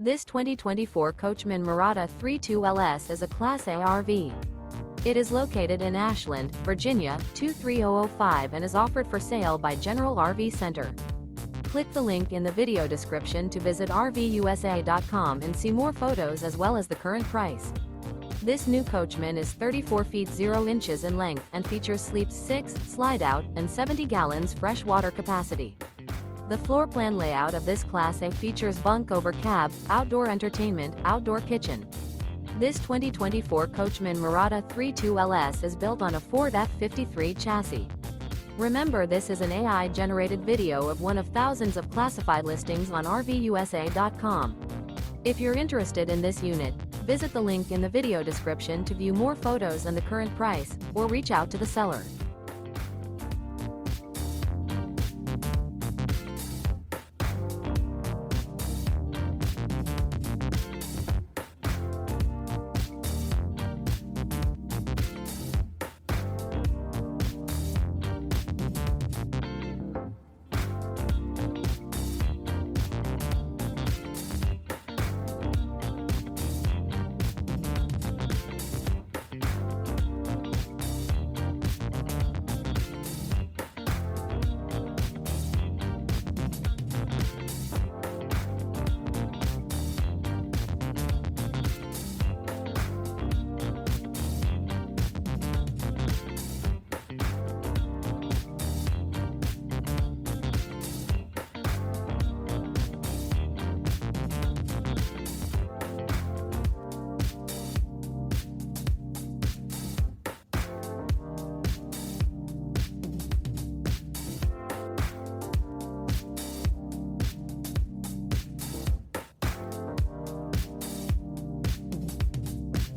This 2024 Coachmen Mirada 32LS is a Class A RV. It is located in Ashland, Virginia, 23005 and is offered for sale by General RV Center. Click the link in the video description to visit RVUSA.com and see more photos as well as the current price. This new Coachmen is 34 feet 0 inches in length and features sleeps 6, slide-out, and 70 gallons fresh water capacity. The floor plan layout of this Class A features bunk over cab, outdoor entertainment, outdoor kitchen. This 2024 Coachmen Mirada 32LS is built on a Ford F53 chassis. Remember, this is an AI-generated video of one of thousands of classified listings on RVUSA.com. If you're interested in this unit, visit the link in the video description to view more photos and the current price, or reach out to the seller.